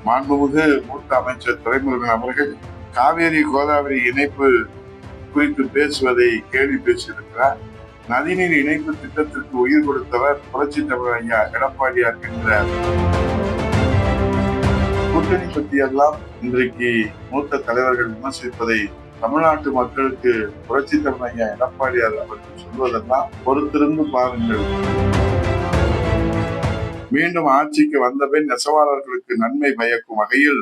மாண்புமிகு மூத்த அமைச்சர் துரைமுருகன் அவர்கள் காவேரி கோதாவரி இணைப்பு குறித்து பேசுவதை கேள்வி பேசியிருக்கிறார். நதிநீர் இணைப்பு திட்டத்திற்கு உயிர் கொடுத்தவர் புரட்சி தலைவர் ஐயா எடப்பாடியார் என்கிறார். கூட்டணி பற்றியெல்லாம் இன்றைக்கு மூத்த தலைவர்கள் விமர்சிப்பதை தமிழ்நாட்டு மக்களுக்கு புரட்சி தலைவர் ஐயா எடப்பாடியார் அவர்கள் சொல்வதெல்லாம் பொறுத்திருந்து பாருங்கள். மீண்டும் ஆட்சிக்கு வந்தபின் நெசவாளர்களுக்கு நன்மை பயக்கும் வகையில்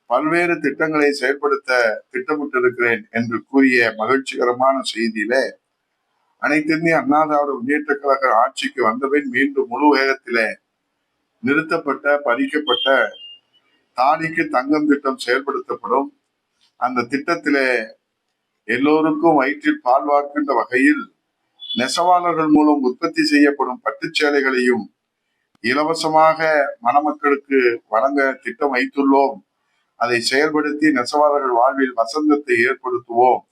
பல்வேறு திட்டங்களை செயல்படுத்த திட்டமிட்டிருக்கிறேன் என்று கூறிய மகிழ்ச்சிகரமான செய்தியில அனைத்து இந்திய அண்ணா திராவிட முன்னேற்ற கழக ஆட்சிக்கு வந்தபின் மீண்டும் முழு வேகத்தில நிறுத்தப்பட்ட பறிக்கப்பட்ட தாலிக்கு தங்கம் திட்டம் செயல்படுத்தப்படும். அந்த திட்டத்தில எல்லோருக்கும் வயிற்றில் பால் வார்க்கின்ற வகையில் நெசவாளர்கள் மூலம் உற்பத்தி செய்யப்படும் பட்டுச்சேலைகளையும் இலவசமாக மணமக்களுக்கு வழங்க திட்டம் வைத்துள்ளோம். அதை செயல்படுத்தி நெசவாளர்கள் வாழ்வில் வசந்தத்தை ஏற்படுத்துவோம்.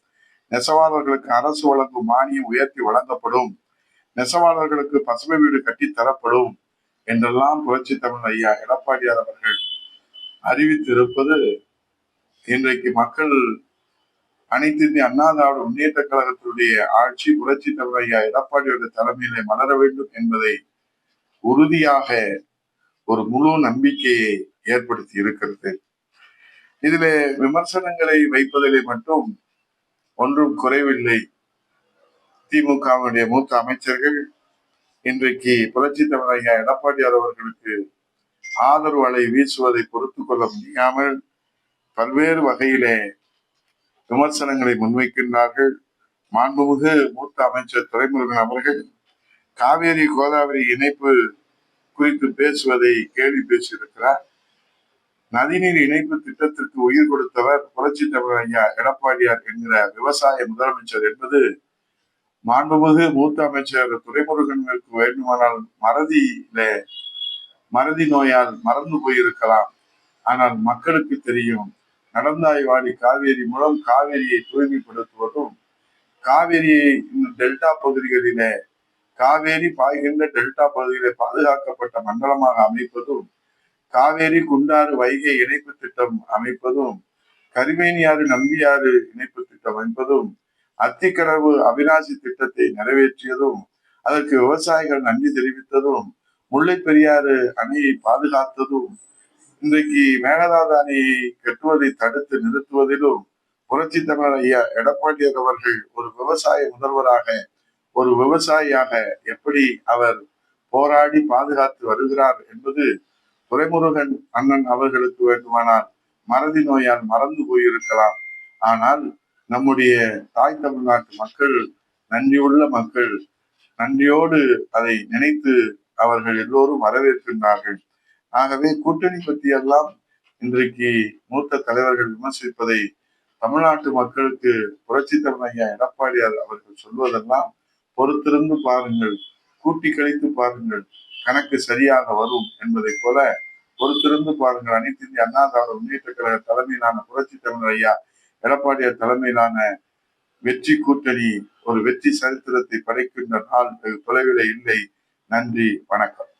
நெசவாளர்களுக்கு அரசு வழங்கும் மானியம் உயர்த்தி வழங்கப்படும். நெசவாளர்களுக்கு பசுமை வீடு கட்டி தரப்படும் என்றெல்லாம் புரட்சி தமிழ் ஐயா எடப்பாடியார் அவர்கள் அறிவித்திருப்பது இன்றைக்கு மக்கள் அனைத்து இந்திய அண்ணா திராவிட முன்னேற்ற கழகத்தினுடைய ஆட்சி புரட்சி தமிழ் ஐயா எடப்பாடியோட தலைமையிலே மலர வேண்டும் என்பதை உறுதியாக ஒரு முழு நம்பிக்கையை ஏற்படுத்தி இருக்கிறது. இதிலே விமர்சனங்களை வைப்பதிலே மட்டும் ஒன்றும் குறைவில்லை. திமுகவுடைய மூத்த அமைச்சர்கள் இன்றைக்கு புரட்சி தமிழ் ஐயா எடப்பாடியார் அவர்களுக்கு ஆதரவு அலை வீசுவதை பொறுத்து கொள்ள முடியாமல் பல்வேறு வகையிலே விமர்சனங்களை முன்வைக்கின்றார்கள். மாண்புமிகு மூத்த அமைச்சர் துரைமுருகன் அவர்கள் காவேரி கோதாவரி இணைப்பு குறித்து பேசுவதை கேள்வி பேசியிருக்கிறார். நதிநீர் இணைப்பு திட்டத்திற்கு உயிர் கொடுத்தவர் புரட்சி தலைவர் ஐயா எடப்பாடியார் என்கிற விவசாய முதலமைச்சர் என்பது மாண்புமிகு மூத்த அமைச்சர் துரைமுருகனுக்கு வேண்டுமானால் மறதி நோயால் மறந்து போயிருக்கலாம். ஆனால் மக்களுக்கு தெரியும். நடந்தாய் வாடி காவேரி மூலம் காவேரியை தூய்மைப்படுத்துவதும், காவேரியை இந்த டெல்டா பகுதிகளிலே காவேரி பாய்கின்ற டெல்டா பகுதியிலே பாதுகாக்கப்பட்ட மண்டலமாக அமைப்பதும், காவேரி குண்டாறு வைகை இணைப்பு திட்டம் அமைப்பதும், கரிமேனியாறு நம்பியாறு இணைப்பு திட்டம் அமைப்பதும், அத்திக்கடவு அவிநாசி திட்டத்தை நிறைவேற்றியதும், அதற்கு விவசாயிகள் நன்றி தெரிவித்ததும், முல்லை பெரியாறு அணையை பாதுகாத்ததும், இன்றைக்கு மேகதாது அணையை கட்டுவதை தடுத்து நிறுத்துவதிலும் புரட்சி தமிழர் ஐயா எடப்பாடியார் அவர்கள் ஒரு விவசாய முதல்வராக, ஒரு விவசாயியாக எப்படி அவர் போராடி பாதுகாத்து வருகிறார் என்பது துரைமுருகன் அண்ணன் அவர்களுக்கு வேண்டுமானால் மறதி நோயால் மறந்து போயிருக்கலாம். ஆனால் நம்முடைய தாய் தமிழ்நாட்டு மக்கள் நன்றியுள்ள மக்கள், நன்றியோடு அதை நினைத்து அவர்கள் எல்லோரும் வரவேற்கின்றார்கள். ஆகவே கூட்டணி பற்றியெல்லாம் இன்றைக்கு மூத்த தலைவர்கள் விமர்சிப்பதை தமிழ்நாட்டு மக்களுக்கு புரட்சி தமிழ் ஐயா எடப்பாடியார் அவர்கள் சொல்வதெல்லாம் பொறுத்திருந்து பாருங்கள், கூட்டி கழித்து பாருங்கள், கணக்கு சரியாக வரும் என்பதை போல பொறுத்திருந்து பாருங்கள். அனைத்து இந்திய அண்ணா திராவிட முன்னேற்ற கழக தலைமையிலான புரட்சி தமிழர் ஐயா எடப்பாடியார் தலைமையிலான வெற்றி கூட்டணி ஒரு வெற்றி சரித்திரத்தை படைக்கின்ற நாள் தொலைவில் இல்லை. நன்றி, வணக்கம்.